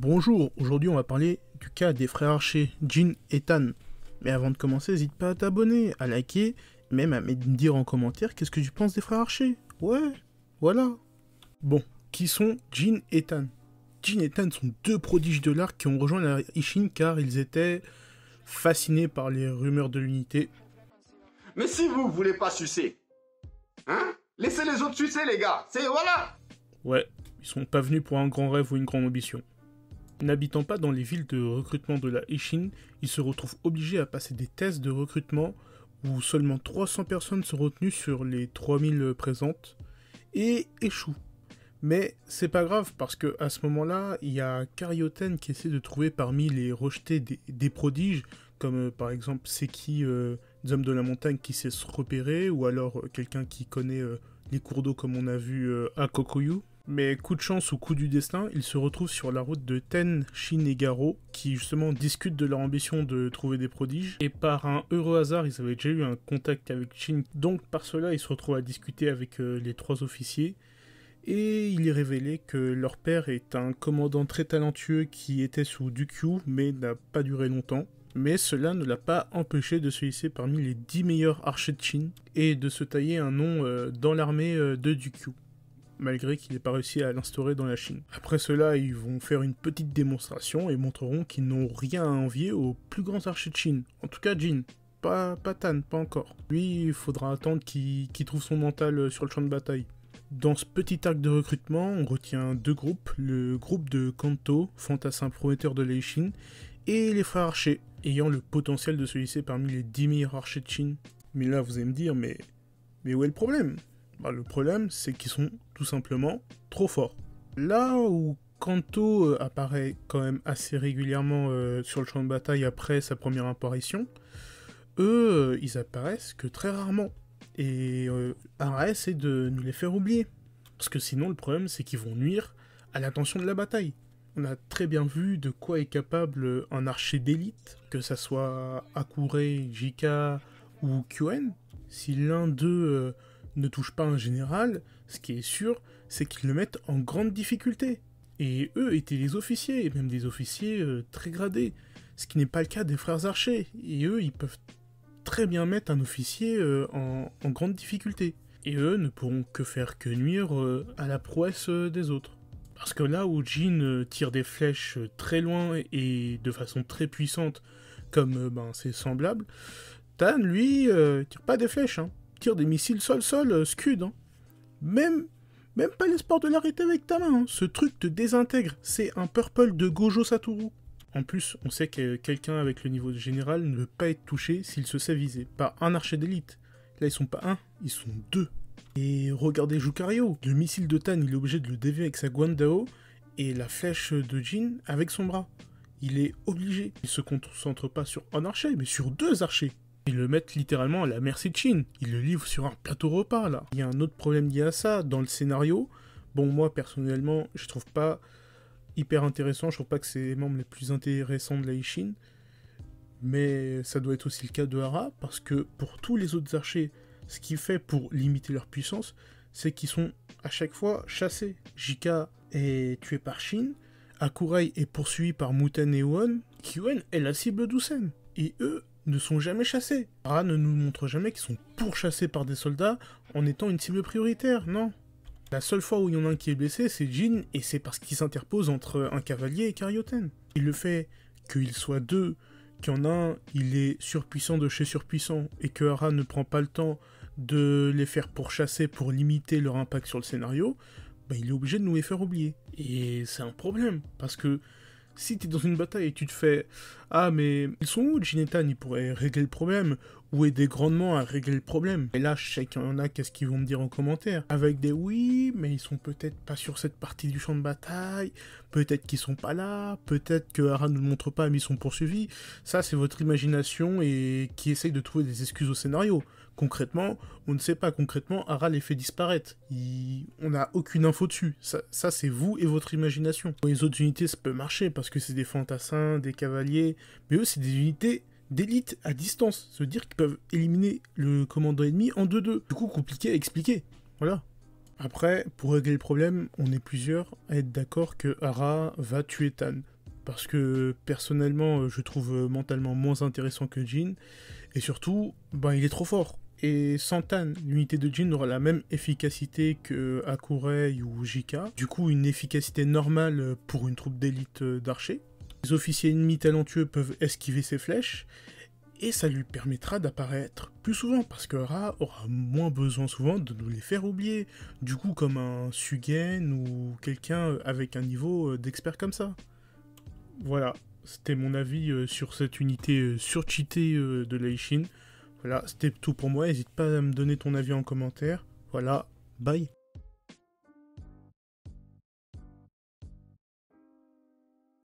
Bonjour, aujourd'hui on va parler du cas des frères archers, Jin et Tan. Mais avant de commencer, n'hésite pas à t'abonner, à liker, même à me dire en commentaire qu'est-ce que tu penses des frères archers. Ouais, voilà. Bon, qui sont Jin et Tan? Jin et Tan sont deux prodiges de l'art qui ont rejoint la Ishin car ils étaient fascinés par les rumeurs de l'unité. Mais si vous voulez pas sucer, hein, laissez les autres sucer les gars, c'est voilà. Ouais, ils sont pas venus pour un grand rêve ou une grande ambition. N'habitant pas dans les villes de recrutement de la Ishin, ils se retrouvent obligés à passer des tests de recrutement où seulement 300 personnes sont retenues sur les 3000 présentes et échouent. Mais c'est pas grave parce que à ce moment-là, il y a Karyoten qui essaie de trouver parmi les rejetés des prodiges, comme par exemple Seki, des hommes de la montagne qui sait se repérer, ou alors quelqu'un qui connaît les cours d'eau comme on a vu à Kokoyu. Mais coup de chance ou coup du destin, ils se retrouvent sur la route de Ten, Shin et Garo, qui justement discutent de leur ambition de trouver des prodiges. Et par un heureux hasard, ils avaient déjà eu un contact avec Shin, donc par cela, ils se retrouvent à discuter avec les trois officiers. Et il est révélé que leur père est un commandant très talentueux qui était sous Dukyu, mais n'a pas duré longtemps. Mais cela ne l'a pas empêché de se hisser parmi les 10 meilleurs archers de Shin, et de se tailler un nom dans l'armée de Dukyu, malgré qu'il n'ait pas réussi à l'instaurer dans la Chine. Après cela, ils vont faire une petite démonstration et montreront qu'ils n'ont rien à envier aux plus grands archers de Chine. En tout cas, Jin. Pas Tan, pas encore. Lui, il faudra attendre qu'il trouve son mental sur le champ de bataille. Dans ce petit arc de recrutement, on retient deux groupes. Le groupe de Kanto, fantassin prometteur de l'Eishin, et les frères archers, ayant le potentiel de se hisser parmi les 10 meilleurs archers de Chine. Mais là, vous allez me dire, mais où est le problème ? Le problème, c'est qu'ils sont tout simplement trop forts. Là où Kanto apparaît quand même assez régulièrement sur le champ de bataille après sa première apparition, eux, ils apparaissent que très rarement. Et Ara essaie de nous les faire oublier. Parce que sinon, le problème, c'est qu'ils vont nuire à l'attention de la bataille. On a très bien vu de quoi est capable un archer d'élite, que ça soit Hakurei, Jika ou Kyoen. Si l'un d'eux ne touche pas un général, ce qui est sûr, c'est qu'ils le mettent en grande difficulté. Et eux étaient les officiers, et même des officiers très gradés, ce qui n'est pas le cas des frères archers. Et eux, ils peuvent très bien mettre un officier en grande difficulté. Et eux ne pourront que faire que nuire à la prouesse des autres. Parce que là où Jin tire des flèches très loin et de façon très puissante, comme c'est semblable, Tan, lui, tire pas des flèches, hein. Tire des missiles sol-sol, Scud. Hein. Même pas l'espoir de l'arrêter avec ta main. Hein. Ce truc te désintègre. C'est un purple de Gojo Satoru. En plus, on sait que quelqu'un avec le niveau de général ne veut pas être touché s'il se sait viser. Pas un archer d'élite. Là, ils sont pas un, ils sont deux. Et regardez Jukario. Le missile de Tan, il est obligé de le dévier avec sa Guandao et la flèche de Jin avec son bras. Il est obligé. Il se concentre pas sur un archer, mais sur deux archers. Ils le mettent littéralement à la merci de Shin. Ils le livrent sur un plateau repas, là. Il y a un autre problème lié à ça, dans le scénario. Bon, moi, personnellement, je trouve pas hyper intéressant. Je trouve pas que c'est les membres les plus intéressants de la Ishin. Mais ça doit être aussi le cas de Hara, parce que pour tous les autres archers, ce qu'il fait pour limiter leur puissance, c'est qu'ils sont à chaque fois chassés. Jika est tué par Shin, Hakurei est poursuivi par Muten et Won, Kyoen est la cible d'Usen. Et eux ne sont jamais chassés. Hara ne nous montre jamais qu'ils sont pourchassés par des soldats en étant une cible prioritaire, non. La seule fois où il y en a un qui est blessé, c'est Jin, et c'est parce qu'il s'interpose entre un cavalier et Karyoten. Il le fait qu'il soit deux, qu'il y en a un, il est surpuissant de chez surpuissant, et que Hara ne prend pas le temps de les faire pourchasser pour limiter leur impact sur le scénario, il est obligé de nous les faire oublier. Et c'est un problème, parce que si t'es dans une bataille et tu te fais « Ah, mais ils sont où, Jin et Tan ? Ils pourraient régler le problème, ou aider grandement à régler le problème. » Et là, je sais qu'il y en a, qu'est-ce qu'ils vont me dire en commentaire. Avec des « Oui, mais ils sont peut-être pas sur cette partie du champ de bataille, peut-être qu'ils sont pas là, peut-être que Hara ne le montre pas, mais ils sont poursuivis. » Ça, c'est votre imagination et qui essaye de trouver des excuses au scénario. Concrètement, on ne sait pas. Concrètement, Hara les fait disparaître. On n'a aucune info dessus. Ça c'est vous et votre imagination. Pour les autres unités, ça peut marcher parce que c'est des fantassins, des cavaliers. Mais eux, c'est des unités d'élite à distance. Ça veut dire qu'ils peuvent éliminer le commandant ennemi en 2-2. Du coup, compliqué à expliquer. Voilà. Après, pour régler le problème, on est plusieurs à être d'accord que Hara va tuer Tan. Parce que personnellement, je trouve mentalement moins intéressant que Jin. Et surtout, il est trop fort. Et sans Tan, l'unité de Jin aura la même efficacité que Hakurei ou Jika. Du coup, une efficacité normale pour une troupe d'élite d'archers. Les officiers ennemis talentueux peuvent esquiver ses flèches. Et ça lui permettra d'apparaître plus souvent, parce que Ra aura moins besoin souvent de nous les faire oublier. Du coup, comme un Sugen ou quelqu'un avec un niveau d'expert comme ça. Voilà, c'était mon avis sur cette unité surcheatée de l'Aishin. Voilà, c'était tout pour moi. N'hésite pas à me donner ton avis en commentaire. Voilà, bye.